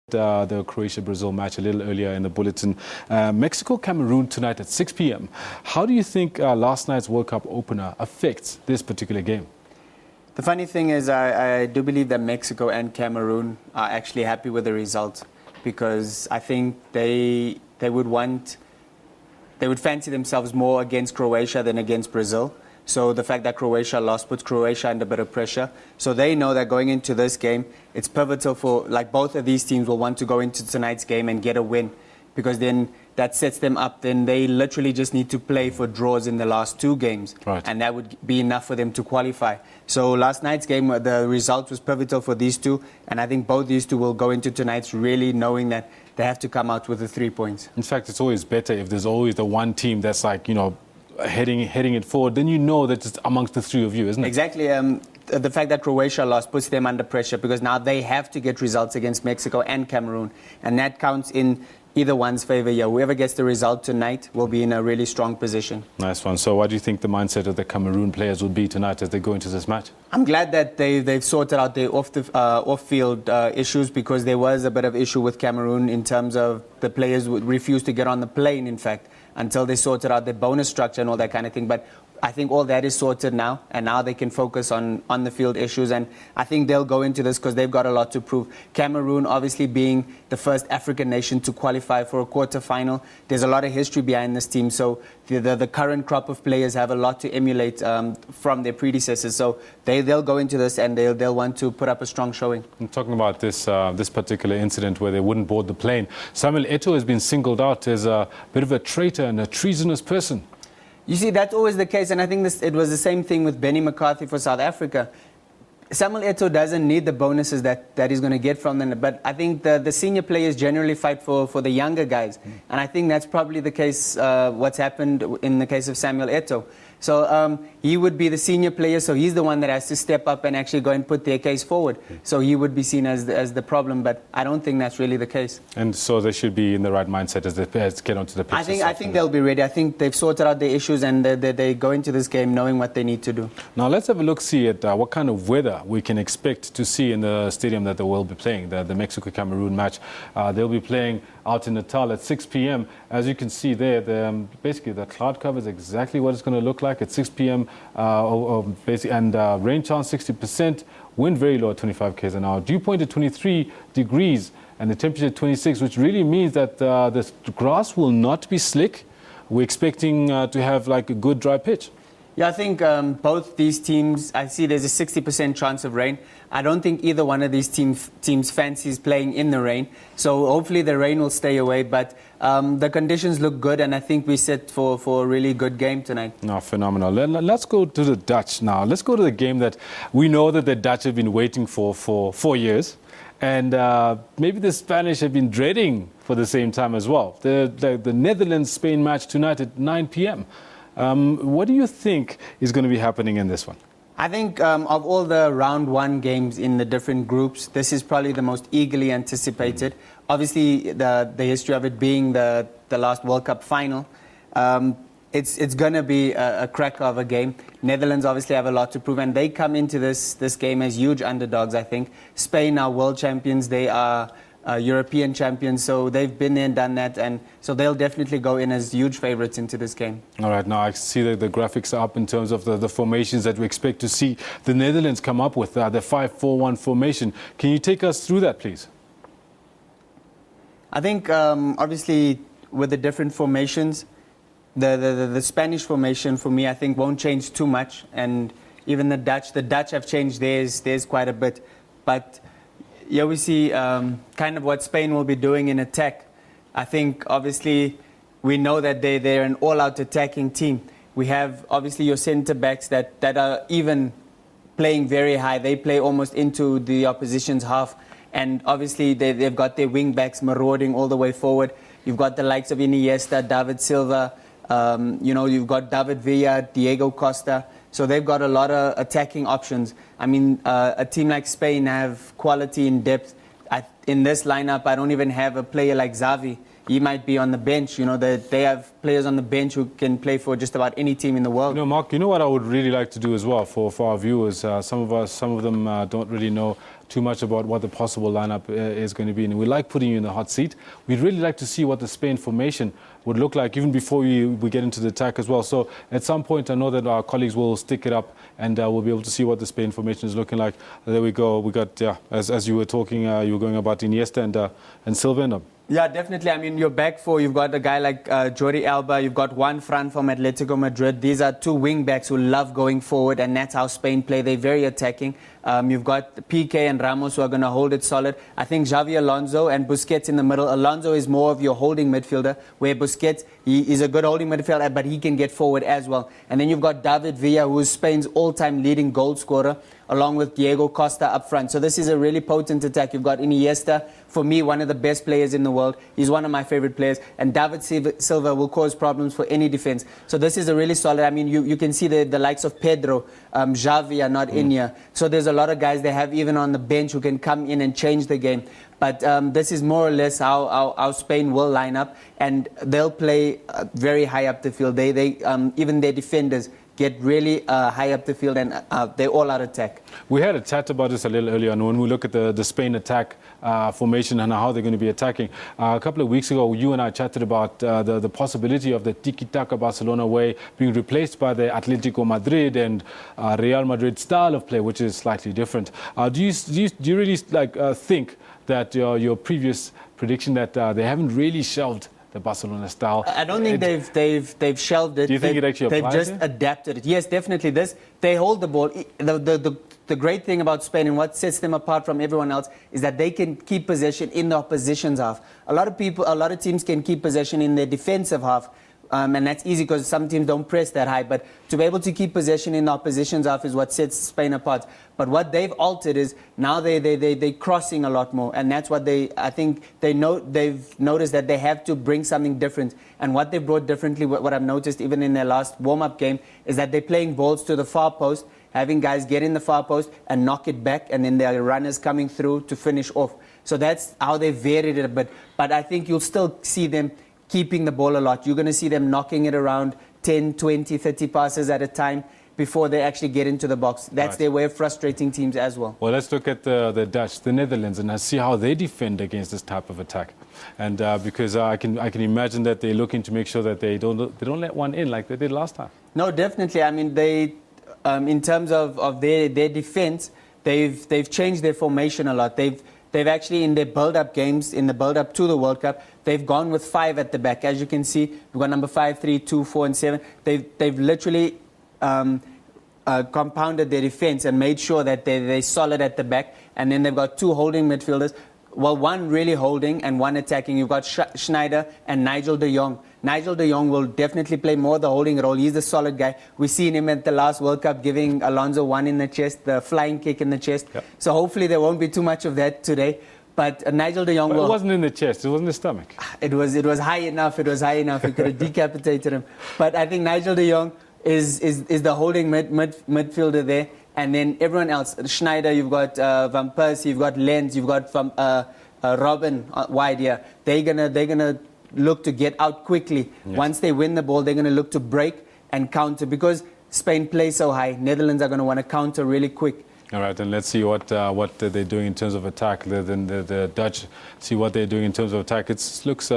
The Croatia-Brazil match a little earlier in the bulletin. Mexico-Cameroon tonight at 6 p.m. How do you think last night's World Cup opener affects this particular game? The funny thing is I do believe that Mexico and Cameroon are actually happy with the result, because I think they would fancy themselves more against Croatia than against Brazil. So the fact that Croatia lost puts Croatia under a bit of pressure. So they know that going into this game, it's pivotal for, like, both of these teams will want to go into tonight's game and get a win, because then that sets them up. Then they literally just need to play for draws in the last two games. Right. And that would be enough for them to qualify. So last night's game, the result was pivotal for these two. And I think both these two will go into tonight's really knowing that they have to come out with the 3 points. In fact, it's always better if there's always the one team that's like, you know, heading it forward. Then you know that it's amongst the three of you, isn't it? Exactly. The fact that Croatia lost puts them under pressure, because now they have to get results against Mexico and Cameroon. And that counts in either one's favor. Yeah, whoever gets the result tonight will be in a really strong position. Nice one. So what do you think the mindset of the Cameroon players will be tonight as they go into this match? I'm glad that they've sorted out their off-field issues, because there was a bit of issue with Cameroon in terms of the players would refuse to get on the plane, in fact, until they sorted out their bonus structure and all that kind of thing. But I think all that is sorted now, and now they can focus on the field issues. And I think they'll go into this because they've got a lot to prove. Cameroon, obviously being the first African nation to qualify for a quarter-final, there's a lot of history behind this team. So the current crop of players have a lot to emulate from their predecessors. So they'll go into this and they'll want to put up a strong showing. I'm talking about this particular incident where they wouldn't board the plane. Samuel Eto'o has been singled out as a bit of a traitor and a treasonous person. You see, that's always the case, and I think it was the same thing with Benny McCarthy for South Africa. Samuel Eto'o doesn't need the bonuses that he's going to get from them, but I think the senior players generally fight for the younger guys. And I think that's probably the case, what's happened in the case of Samuel Eto'o. So he would be the senior player, so he's the one that has to step up and actually go and put their case forward. So he would be seen as the problem, but I don't think that's really the case. And so they should be in the right mindset as they get onto the pitch. I think they'll be ready. I think they've sorted out their issues, and they go into this game knowing what they need to do. Now let's have a look-see at what kind of weather we can expect to see in the stadium that they will be playing, the Mexico-Cameroon match. They'll be playing out in Natal at 6 p.m. As you can see there, basically the cloud cover is exactly what it's going to look like at 6 p.m. And rain chance 60%, wind very low at 25 km an hour, dew point at 23 degrees, and the temperature at 26, which really means that the grass will not be slick. We're expecting to have like a good dry pitch. Yeah, I think both these teams, I see there's a 60% chance of rain. I don't think either one of these teams fancies playing in the rain. So hopefully the rain will stay away. But the conditions look good, and I think we're set for a really good game tonight. No, phenomenal. Let's go to the Dutch now. Let's go to the game that we know that the Dutch have been waiting for 4 years. And maybe the Spanish have been dreading for the same time as well. The Netherlands-Spain match tonight at 9 p.m. What do you think is going to be happening in this one? I think of all the round one games in the different groups, this is probably the most eagerly anticipated. Obviously, the history of it being the last World Cup final. It's going to be a cracker of a game. Netherlands obviously have a lot to prove, and they come into this game as huge underdogs, I think. Spain are world champions. They are European champions, so they've been there and done that, and so they'll definitely go in as huge favorites into this game. All right, now I see that the graphics are up in terms of the formations that we expect to see the Netherlands come up with, the 5-4-1 formation. Can you take us through that, please? I think obviously with the different formations, the Spanish formation for me I think won't change too much, and even the Dutch have changed theirs quite a bit, but yeah, we see kind of what Spain will be doing in attack. I think obviously we know that they're an all-out attacking team. We have obviously your centre-backs that are even playing very high. They play almost into the opposition's half. And obviously they've got their wing-backs marauding all the way forward. You've got the likes of Iniesta, David Silva, you've got David Villa, Diego Costa. So they've got a lot of attacking options. I mean, a team like Spain have quality in depth. In this lineup, I don't even have a player like Xavi. He might be on the bench. You know, they have players on the bench who can play for just about any team in the world. You know, Mark, you know what I would really like to do as well for our viewers? Some of them don't really know too much about what the possible lineup is going to be. And we like putting you in the hot seat. We'd really like to see what the Spain formation would look like even before we get into the attack as well. So at some point, I know that our colleagues will stick it up and we'll be able to see what the Spain formation is looking like. There we go. We got, as you were talking, you were going about Iniesta and Silva. Yeah, definitely. I mean, you're back four. You've got a guy like Jordi Alba. You've got Juan Fran from Atletico Madrid. These are two wing backs who love going forward, and that's how Spain play. They're very attacking. You've got PK and Ramos who are going to hold it solid. I think Xavi Alonso and Busquets in the middle. Alonso is more of your holding midfielder, where Busquets, he is a good holding midfielder, but he can get forward as well. And then you've got David Villa, who is Spain's all-time leading goal scorer, along with Diego Costa up front. So this is a really potent attack. You've got Iniesta, for me, one of the best players in the world. He's one of my favorite players. And David Silva will cause problems for any defense. So this is a really solid. I mean, you can see the likes of Pedro, Xavi are not in here. So there's a lot of guys they have even on the bench who can come in and change the game. But this is more or less how Spain will line up. And they'll play very high up the field. They even their defenders get really high up the field, and they're all out attack. We had a chat about this a little earlier on when we look at the Spain attack formation and how they're going to be attacking. A couple of weeks ago, you and I chatted about the possibility of the tiki-taka Barcelona way being replaced by the Atletico Madrid and Real Madrid style of play, which is slightly different. Do you really think that your previous prediction that they haven't really shelved the Barcelona style? I don't think they've shelved it. Do you think it actually applies? They've just adapted it. Yes, definitely. They hold the ball. The great thing about Spain and what sets them apart from everyone else is that they can keep possession in the opposition's half. A lot of teams can keep possession in their defensive half. And that's easy because some teams don't press that high. But to be able to keep possession in the opposition's half is what sets Spain apart. But what they've altered is now they're crossing a lot more. And that's what I think they've noticed that they have to bring something different. And what they brought differently, what I've noticed even in their last warm-up game, is that they're playing balls to the far post, having guys get in the far post and knock it back, and then there are runners coming through to finish off. So that's how they varied it a bit. But I think you'll still see them keeping the ball a lot. You're going to see them knocking it around 10, 20, 30 passes at a time before they actually get into the box. That's right. their way of frustrating teams as well. Well, let's look at the Dutch, the Netherlands, and see how they defend against this type of attack. And because I can imagine that they're looking to make sure that they don't let one in like they did last time. No, definitely. I mean, they in terms of their defense, they've changed their formation a lot. They've actually, in their build-up games, in the build-up to the World Cup, they've gone with 5 at the back. As you can see, we've got number 5, 3, 2, 4, and 7. They've literally compounded their defense and made sure that they're solid at the back. And then they've got 2 holding midfielders. Well, one really holding and one attacking. You've got Schneider and Nigel de Jong. Nigel de Jong will definitely play more the holding role. He's the solid guy. We've seen him at the last World Cup giving Alonso one in the chest, the flying kick in the chest. Yep. So hopefully there won't be too much of that today. But Nigel de Jong will... It wasn't in the chest. It was in the stomach. It was high enough. It was high enough. It could have decapitated him. But I think Nigel de Jong is the holding midfielder there. And then everyone else, Schneider, you've got Van Persie, you've got Lens, you've got Robin wide here. They're gonna look to get out quickly. Yes. Once they win the ball, they're gonna look to break and counter because Spain plays so high. Netherlands are gonna want to counter really quick. All right, and let's see what they're doing in terms of attack. Then the Dutch see what they're doing in terms of attack. It looks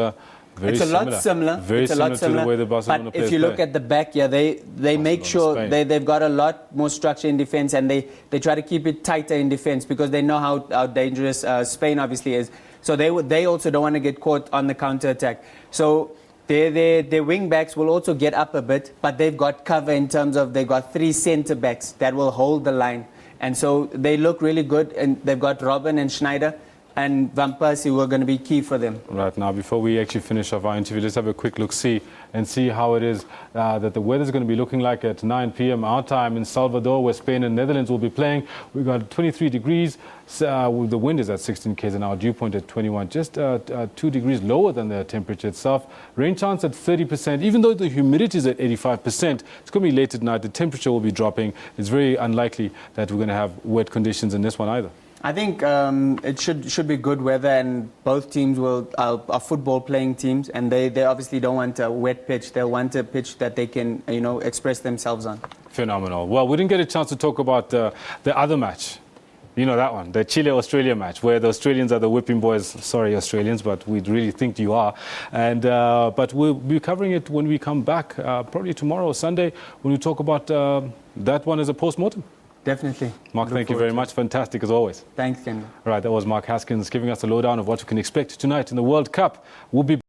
very it's a lot similar. Very it's a similar lot similar to the way the Barcelona but players if you look play. at the back, yeah, they make sure they've got a lot more structure in defense, and they try to keep it tighter in defense because they know how dangerous Spain obviously is. So they also don't want to get caught on the counter attack. So their wing backs will also get up a bit, but they've got cover in terms of they've got 3 centre backs that will hold the line. And so they look really good, and they've got Robin and Schneider and Van Persie who are going to be key for them. Right, now before we actually finish off our interview, let's have a quick look-see and see how it is that the weather's going to be looking like at 9 p.m. our time in Salvador, where Spain and Netherlands will be playing. We've got 23 degrees. The wind is at 16 km an hour, dew point at 21, just 2 degrees lower than the temperature itself. Rain chance at 30%. Even though the humidity is at 85%, it's going to be late at night. The temperature will be dropping. It's very unlikely that we're going to have wet conditions in this one either. I think it should be good weather, and both teams are football playing teams, and they obviously don't want a wet pitch. They'll want a pitch that they can express themselves on. Phenomenal. Well, we didn't get a chance to talk about the other match You know that one, the Chile-Australia match, where the Australians are the whipping boys. Sorry, Australians, but we really think you are. And but we'll be covering it when we come back, probably tomorrow or Sunday, when we talk about that one as a post-mortem. Definitely. Mark, thank you very much. Fantastic as always. Thanks, Kendall. All right, that was Mark Hoskins giving us a lowdown of what we can expect tonight in the World Cup. We'll be